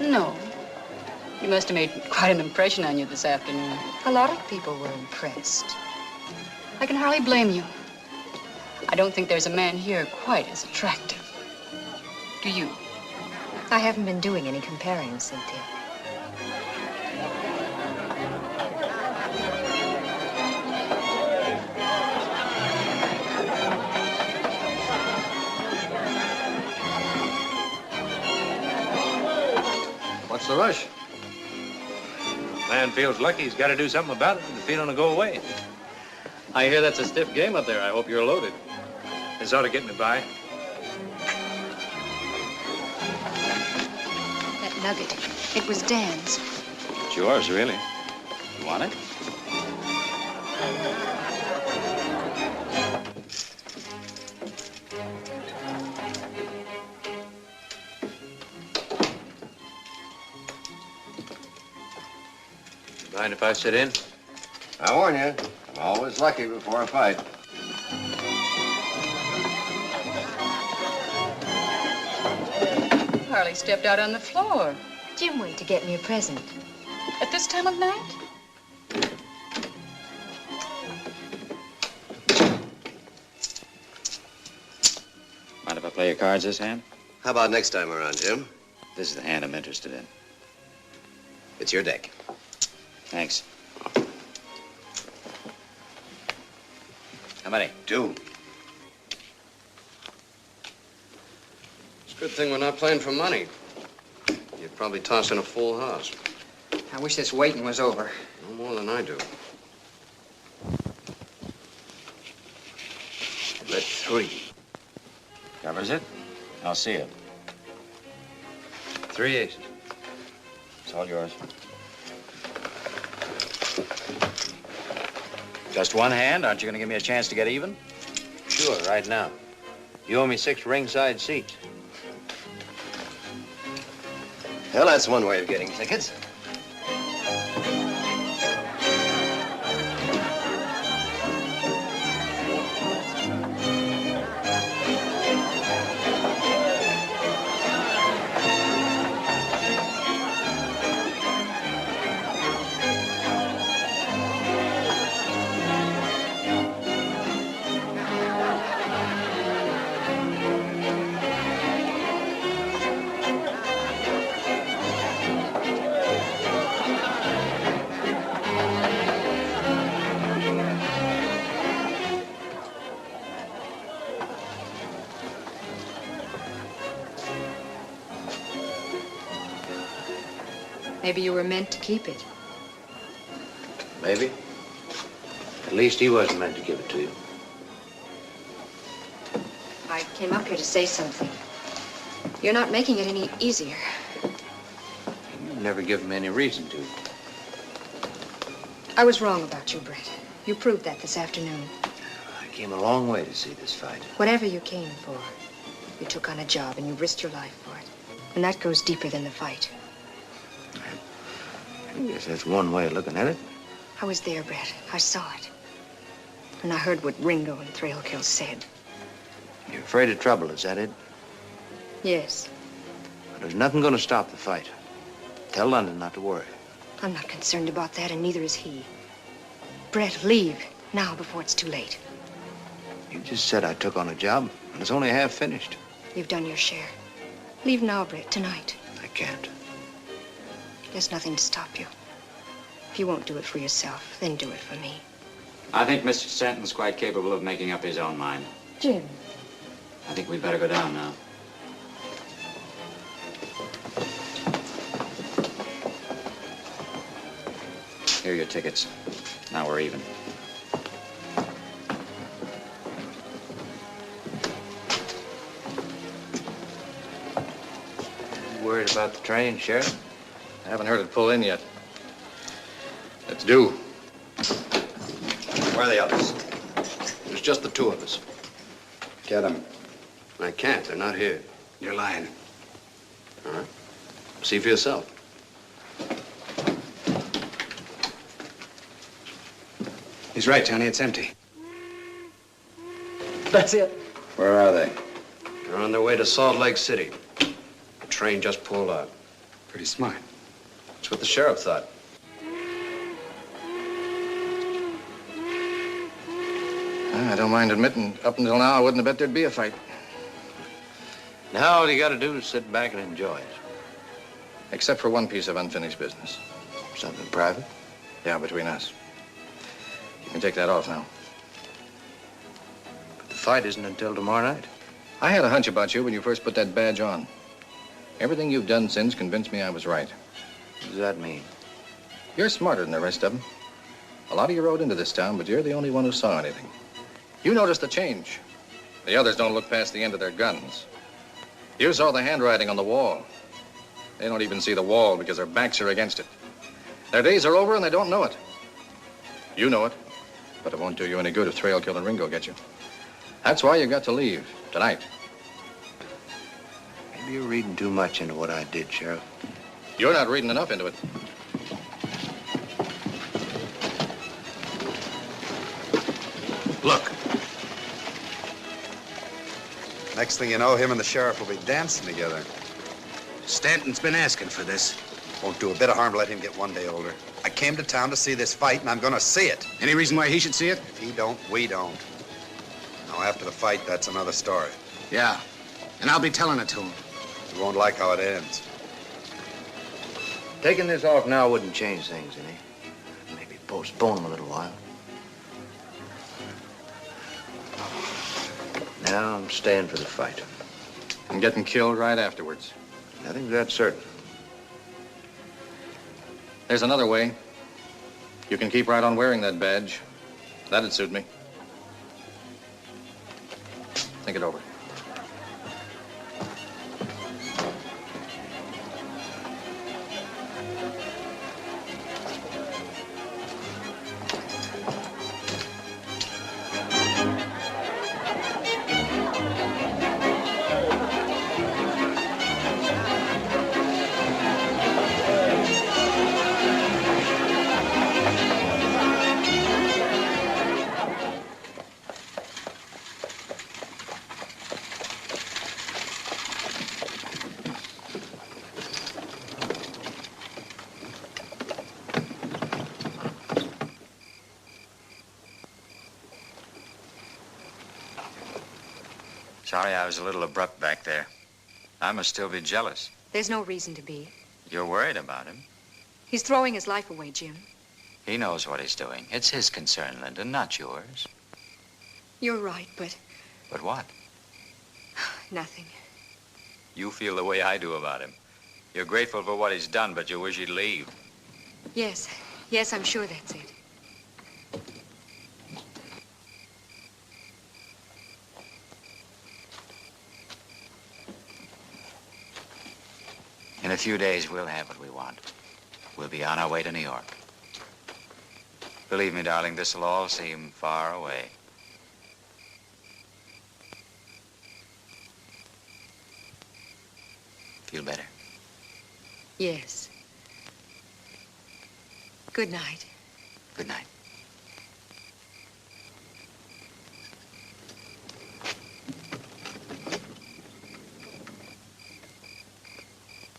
No. He must have made quite an impression on you this afternoon. A lot of people were impressed. I can hardly blame you. I don't think there's a man here quite as attractive. Do you? I haven't been doing any comparing, Cynthia. What's the rush? Man feels lucky he's got to do something about it, and the feeling will go away. I hear that's a stiff game up there. I hope you're loaded. This ought to get me by. Nugget. It was Dan's. It's yours, really. You want it? Mind if I sit in? I warn you, I'm always lucky before a fight. Harley stepped out on the floor. Jim went to get me a present. At this time of night? Mind if I play your cards this hand? How about next time around, Jim? This is the hand I'm interested in. It's your deck. Thanks. How many? 2. It's a good thing we're not playing for money. You'd probably toss in a full house. I wish this waiting was over. No more than I do. Bet 3. Covers it? I'll see it. 3 aces. It's all yours. Just one hand? Aren't you going to give me a chance to get even? Sure, right now. You owe me 6 ringside seats. Well, that's one way of getting tickets. Maybe you were meant to keep it. Maybe. At least he wasn't meant to give it to you. I came up here to say something. You're not making it any easier. You've never given me any reason to. I was wrong about you, Brett. You proved that this afternoon. I came a long way to see this fight. Whatever you came for, you took on a job and you risked your life for it. And that goes deeper than the fight. I guess that's one way of looking at it. I was there, Brett. I saw it. And I heard what Ringo and Thrailkill said. You're afraid of trouble, is that it? Yes. But there's nothing going to stop the fight. Tell London not to worry. I'm not concerned about that, and neither is he. Brett, leave now before it's too late. You just said I took on a job, and it's only half finished. You've done your share. Leave now, Brett, tonight. I can't. There's nothing to stop you. If you won't do it for yourself, then do it for me. I think Mr. Stanton's quite capable of making up his own mind. Jim. I think we'd better go down now. Here are your tickets. Now we're even. You worried about the train, Sheriff? I haven't heard it pull in yet. It's due. Where are the others? There's just the two of us. Get them. I can't. They're not here. You're lying. All right. See for yourself. He's right, Johnny. It's empty. That's it. Where are they? They're on their way to Salt Lake City. The train just pulled out. Pretty smart. That's what the sheriff thought. I don't mind admitting, up until now, I wouldn't have bet there'd be a fight. Now all you got to do is sit back and enjoy it. Except for one piece of unfinished business. Something private? Yeah, between us. You can take that off now. But the fight isn't until tomorrow night. I had a hunch about you when you first put that badge on. Everything you've done since convinced me I was right. What does that mean? You're smarter than the rest of them. A lot of you rode into this town, but you're the only one who saw anything. You noticed the change. The others don't look past the end of their guns. You saw the handwriting on the wall. They don't even see the wall because their backs are against it. Their days are over and they don't know it. You know it, but it won't do you any good if Thrailkill and Ringo get you. That's why you got to leave tonight. Maybe you're reading too much into what I did, Sheriff. You're not reading enough into it. Look. Next thing you know, him and the sheriff will be dancing together. Stanton's been asking for this. Won't do a bit of harm to let him get one day older. I came to town to see this fight, and I'm going to see it. Any reason why he should see it? If he don't, we don't. Now, after the fight, that's another story. Yeah, and I'll be telling it to him. You won't like how it ends. Taking this off now wouldn't change things any. Maybe postpone them a little while. Now I'm staying for the fight. And getting killed right afterwards. Nothing's that certain. There's another way. You can keep right on wearing that badge. That'd suit me. Think it over. Sorry I was a little abrupt back there. I must still be jealous. There's no reason to be. You're worried about him. He's throwing his life away, Jim. He knows what he's doing. It's his concern, Linda, not yours. You're right, but But what? nothing. You feel the way I do about him. You're grateful for what he's done, but you wish he'd leave. Yes. Yes, I'm sure that's it. In a few days, we'll have what we want. We'll be on our way to New York. Believe me, darling, this'll all seem far away. Feel better? Yes. Good night. Good night.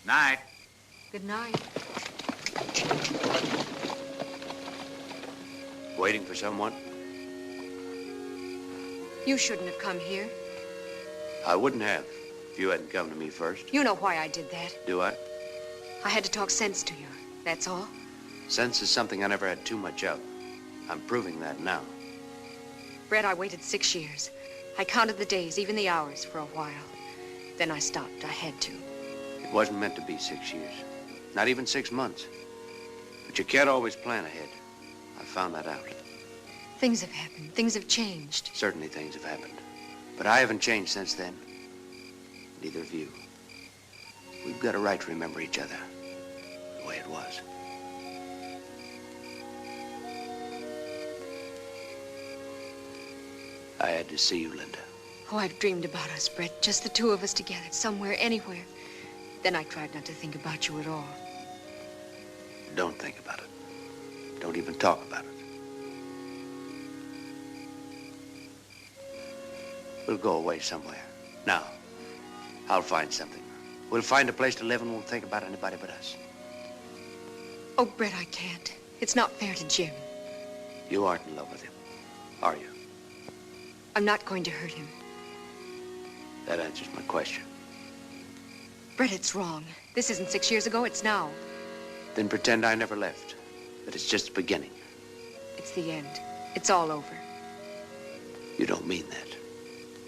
Night. Good night. Waiting for someone? You shouldn't have come here. I wouldn't have if you hadn't come to me first. You know why I did that. Do I? I had to talk sense to you. That's all. Sense is something I never had too much of. I'm proving that now. Brett, I waited 6 years. I counted the days, even the hours, for a while. Then I stopped. I had to. It wasn't meant to be 6 years. Not even 6 months. But you can't always plan ahead. I found that out. Things have happened. Things have changed. Certainly things have happened. But I haven't changed since then. Neither have you. We've got a right to remember each other the way it was. I had to see you, Linda. Oh, I've dreamed about us, Brett. Just the two of us together, somewhere, anywhere. Then I tried not to think about you at all. Don't think about it. Don't even talk about it. We'll go away somewhere. Now, I'll find something. We'll find a place to live and won't think about anybody but us. Oh, Brett, I can't. It's not fair to Jim. You aren't in love with him, are you? I'm not going to hurt him. That answers my question. Brett, it's wrong. This isn't 6 years ago, it's now. Then pretend I never left. That it's just the beginning. It's the end. It's all over. You don't mean that.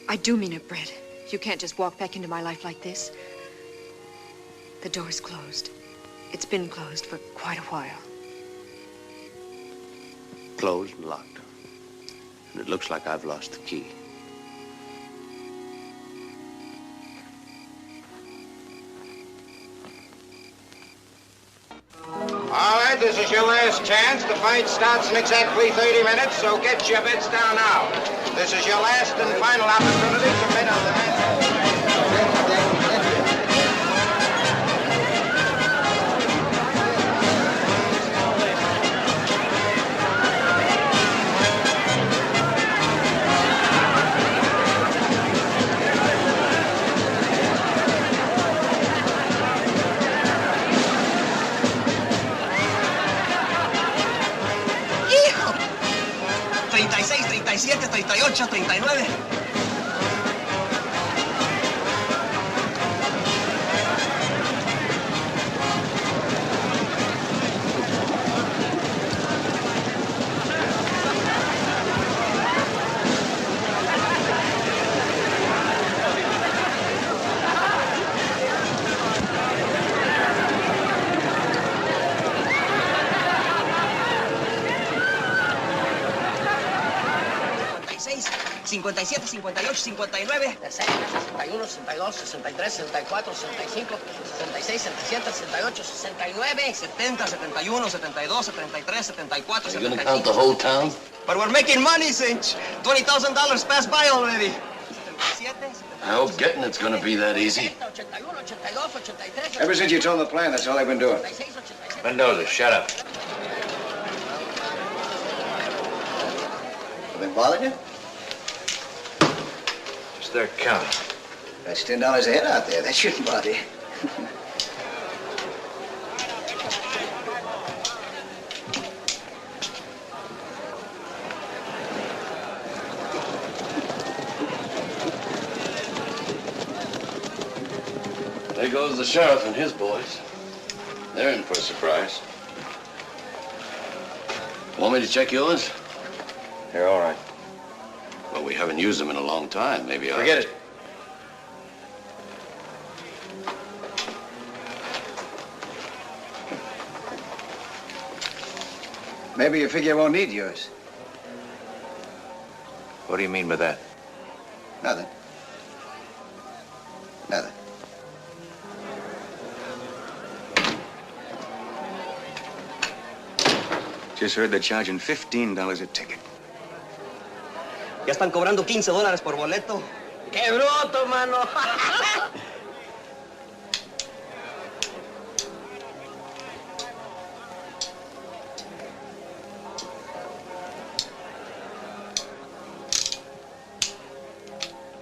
I do mean it, Brett. You can't just walk back into my life like this. The door's closed. It's been closed for quite a while. Closed and locked. And it looks like I've lost the key. All right, this is your last chance. The fight starts in exactly 30 minutes, so get your bets down now. This is your last and final opportunity to bet on the match. ¡Hijo! 36, 37, 38, 39. seis, 57, 58, 59. 61, 62, 63, 64, 65, 66, 67, 68, 69. 70, 71, 72, 73, 74, Are you gonna count the whole town? But we're making money, Cinch. $20,000 passed by already. I hope getting it's gonna be that easy. Ever since you told them the plan, that's all they've been doing. Mendoza, shut up. Have they bothered you? Just their count. That's $10 a head out there. That shouldn't bother you. There goes the sheriff and his boys. They're in for a surprise. Want me to check yours? They're all right. Well, we haven't used them in a long time. Maybe I'll... Forget it. Maybe you figure you won't need yours. What do you mean by that? Nothing. Nothing. Just heard they're charging $15 a ticket. Ya están cobrando $15 por boleto. ¡Qué bruto, mano!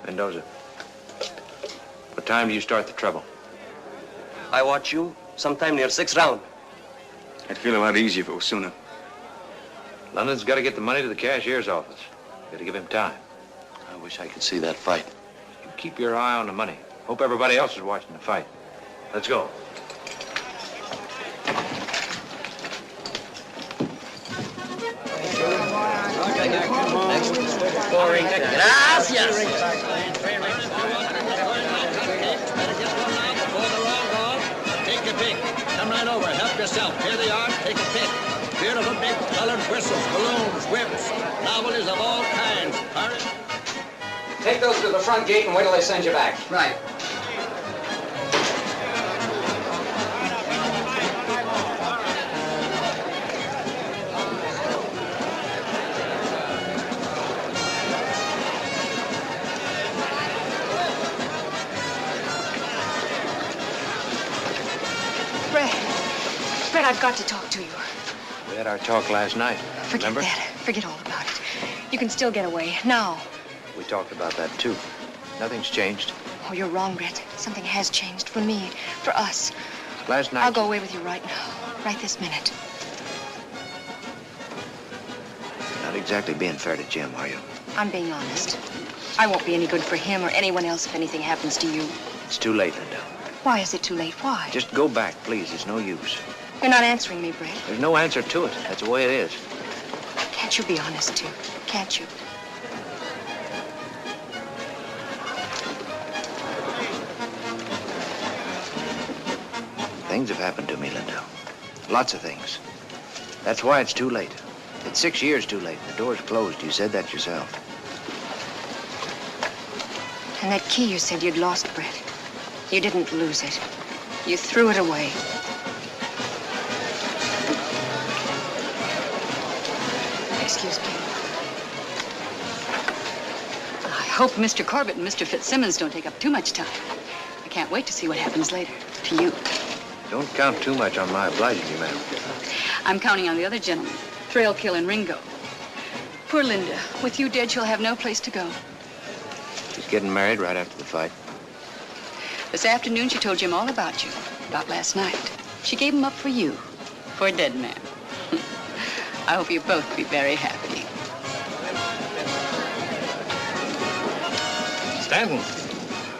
Mendoza, what time do you start the trouble? I watch you sometime near 6th round. I'd feel a lot easier if it was sooner. London's got to get the money to the cashier's office. Got to give him time. I wish I could see that fight. You keep your eye on the money. Hope everybody else is watching the fight. Let's go. Gracias. Take your pick. Come right over. Help yourself. Here they are. Take a pick. Beautiful big colored whistles, balloons, whips, novelties of all kinds. Hurry. Take those to the front gate and wait till they send you back. Right. Brett, I've got to talk to you. We had our talk last night. Forget remember? that. Forget all about it. You can still get away. Now. We talked about that, too. Nothing's changed. Oh, you're wrong, Brett. Something has changed for me, for us. Last night... I'll go away with you right now. Right this minute. Not exactly being fair to Jim, are you? I'm being honest. I won't be any good for him or anyone else if anything happens to you. It's too late, Linda. Why is it too late? Why? Just go back, please. It's no use. You're not answering me, Brett. There's no answer to it. That's the way it is. Can't you be honest, too? Can't you? Things have happened to me, Linda. Lots of things. That's why it's too late. It's 6 years too late. The door's closed. You said that yourself. And that key you said you'd lost, Brett. You didn't lose it. You threw it away. Excuse me. I hope Mr. Corbett and Mr. Fitzsimmons don't take up too much time. I can't wait to see what happens later. To you. Don't count too much on my obliging you, ma'am. I'm counting on the other gentlemen. Trail Kill and Ringo. Poor Linda. With you dead, she'll have no place to go. She's getting married right after the fight. This afternoon, she told Jim all about you. About last night. She gave him up for you. For a dead man. I hope you both be very happy. Stanton.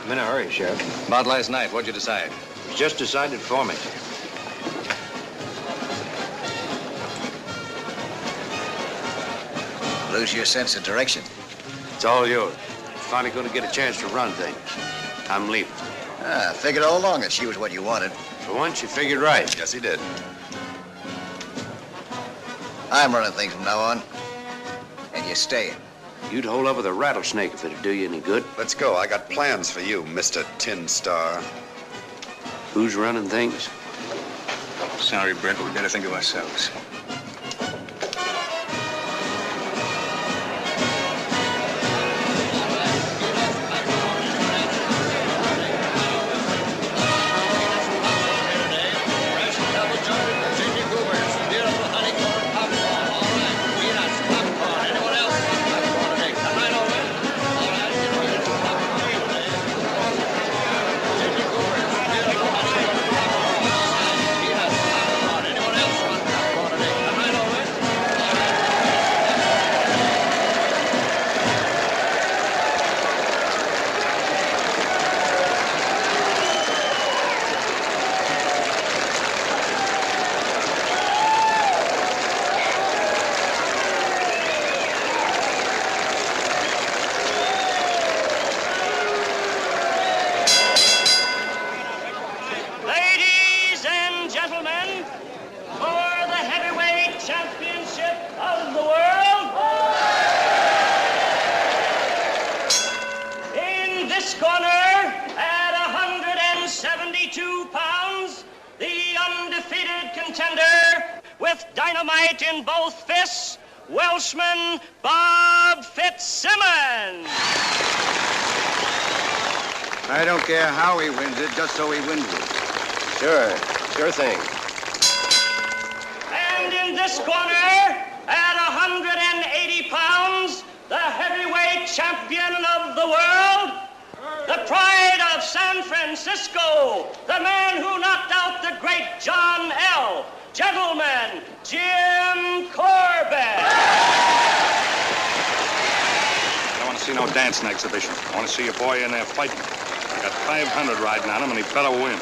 I'm in a hurry, Sheriff. About last night, what'd you decide? It was just decided for me. Lose your sense of direction. It's all yours. Finally going to get a chance to run things. I'm leaving. I figured all along that she was what you wanted. For once, you figured right. Yes, he did. I'm running things from now on. And you're staying. You'd hold up with a rattlesnake if it'd do you any good. Let's go. I got plans for you, Mr. Tin Star. Who's running things? Sorry, Brent, but we better think of ourselves. undefeated contender with dynamite in both fists, Welshman Bob Fitzsimmons. I don't care how he wins it, just so he wins it. Sure thing. And in this corner, at 180 pounds, the heavyweight champion of the world, the pride of San Francisco, the man who knocked out the great John L. Gentlemen, Jim Corbett. I don't want to see no dancing exhibition. I want to see your boy in there fighting. Got 500 riding on him, and he better win.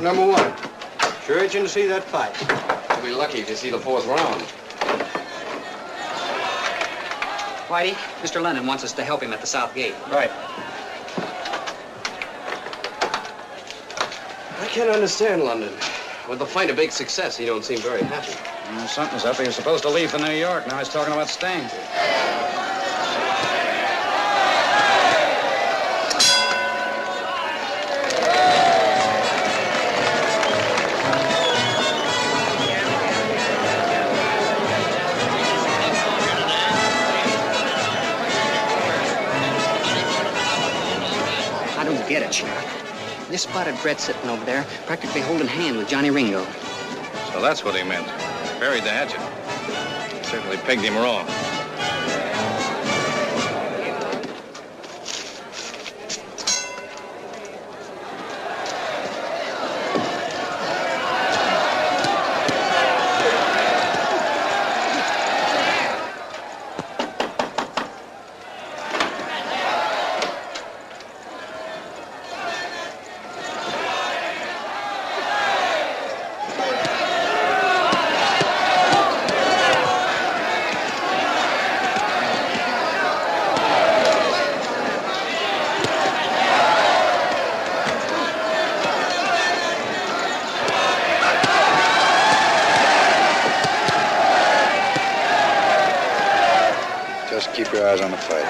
Number one. Sure itching to see that fight. You'll be lucky if you see the fourth round. Whitey, Mr. London wants us to help him at the south gate. Right. I can't understand London. With the fight a big success, he don't seem very happy. Something's up. He was supposed to leave for New York. Now he's talking about staying. Get it, Sheriff. Just spotted Brett sitting over there, practically holding hand with Johnny Ringo. So that's what he meant. Buried the hatchet. Certainly pegged him wrong. Just keep your eyes on the fight.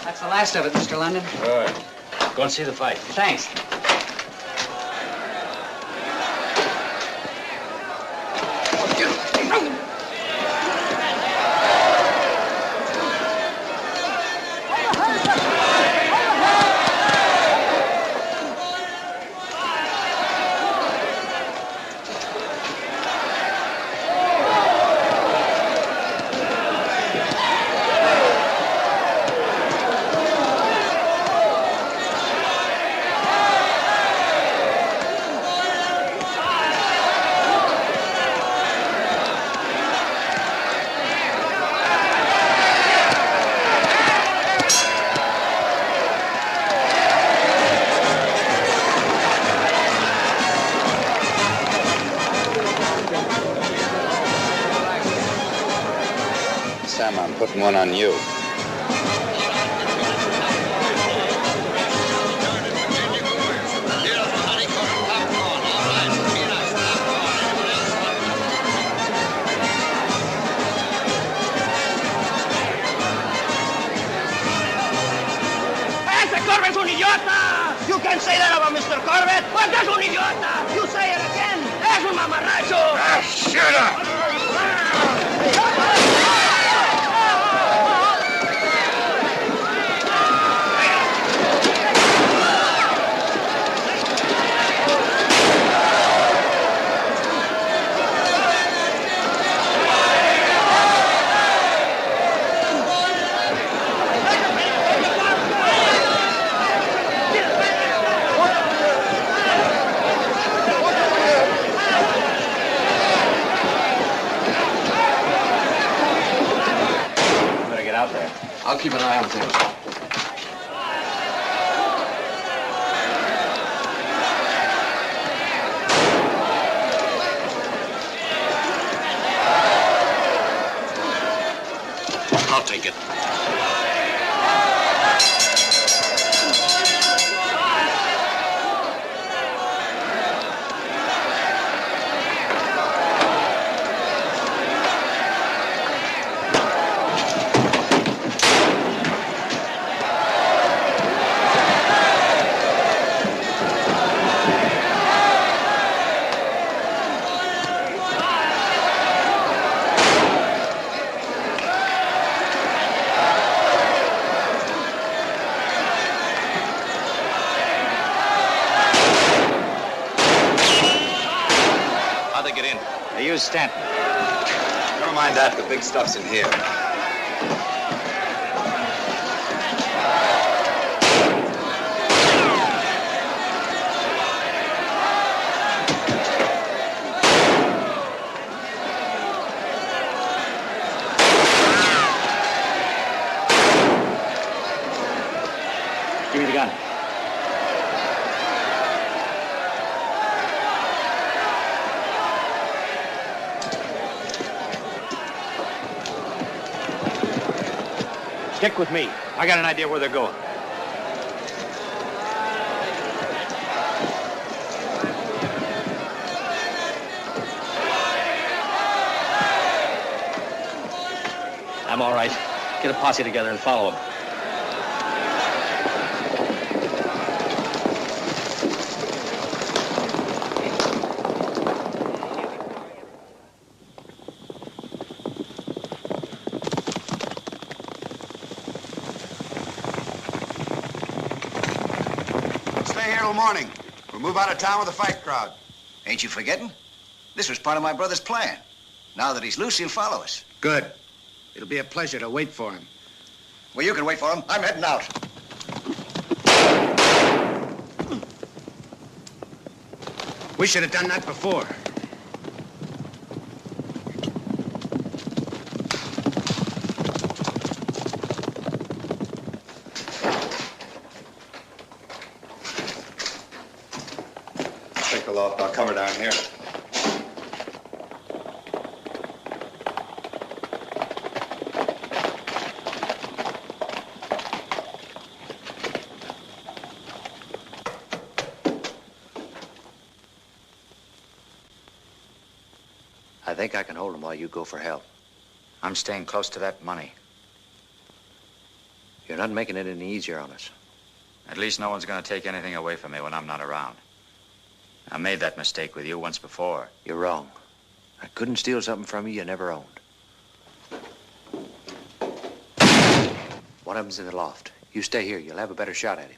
That's the last of it, Mr. London. All right. Go and see the fight. Thanks. putting one on you. Corbett's un idiota! You can say that about Mr. Corbett, but that's un idiota! You say it again! Es un mamarracho! Ah, shut up! I'll keep an eye on things. I'll take it. Use Stanton. Never mind that. The big stuff's in here. Give me the gun. Stick with me. I got an idea where they're going. I'm all right. Get a posse together and follow them. Morning. We'll move out of town with a fight crowd. Ain't you forgetting? This was part of my brother's plan. Now that he's loose, he'll follow us. Good. It'll be a pleasure to wait for him. Well, you can wait for him. I'm heading out. We should have done that before. I'll cover down here. I think I can hold him while you go for help. I'm staying close to that money. You're not making it any easier on us. At least no one's going to take anything away from me when I'm not around. I made that mistake with you once before. You're wrong. I couldn't steal something from you never owned. One of them's in the loft. You stay here. You'll have a better shot at him.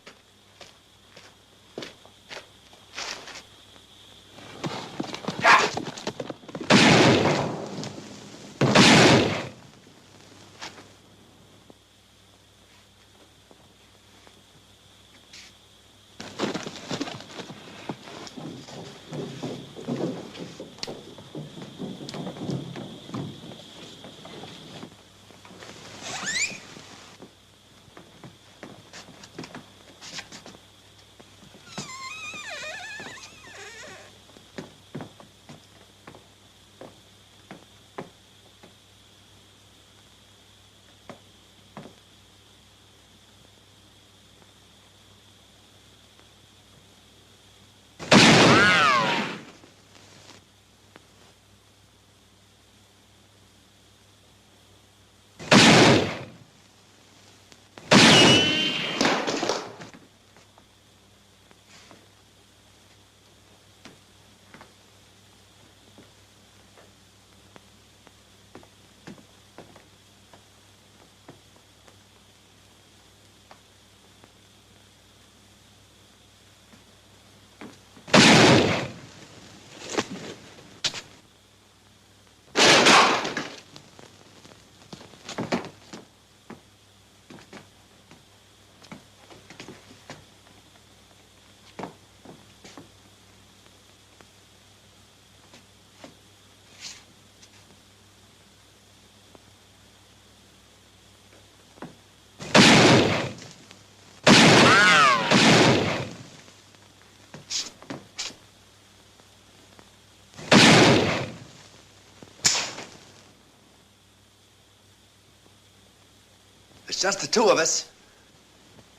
it's just the two of us,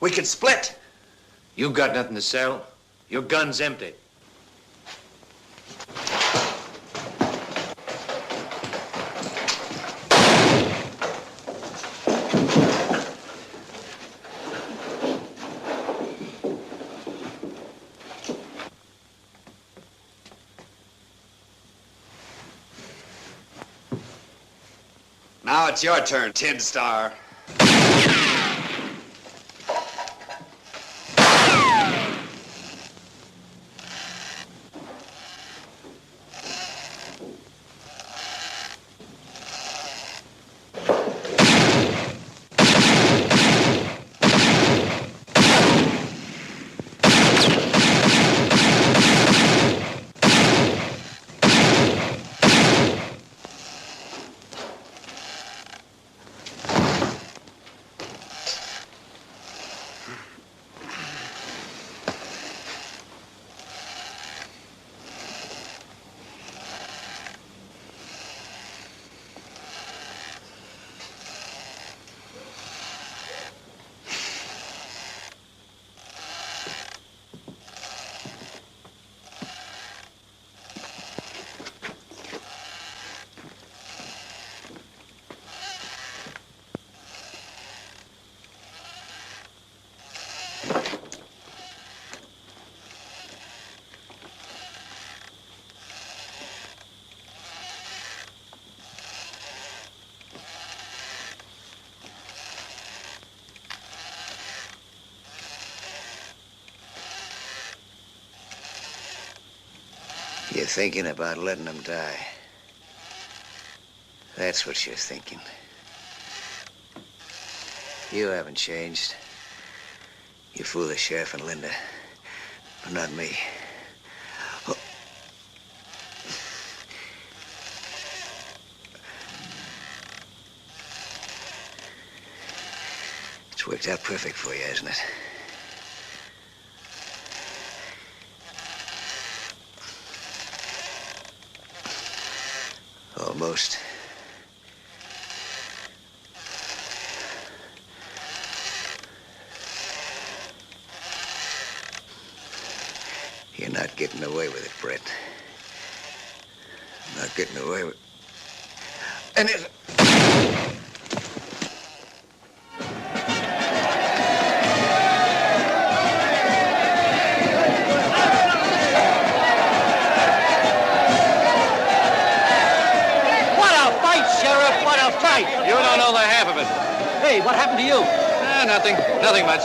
we could split. You got nothing to sell. Your gun's empty. Now it's your turn, Tin Star. You're thinking about letting them die. That's what you're thinking. You haven't changed. You fool the sheriff and Linda, but not me. Oh. It's worked out perfect for you, hasn't it? Almost. You're not getting away with it, Brett. Not getting away with... And it... You don't know the half of it. Hey, what happened to you? Nothing. Nothing much.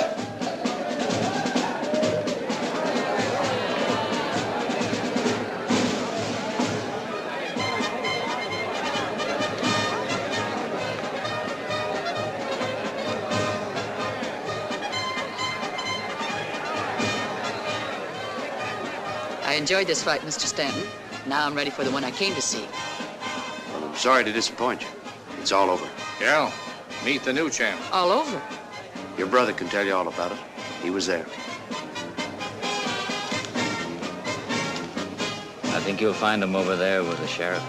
I enjoyed this fight, Mr. Stanton. Now I'm ready for the one I came to see. Well, I'm sorry to disappoint you. It's all over. Yeah, meet the new champ. All over? Your brother can tell you all about it. He was there. I think you'll find him over there with the sheriff.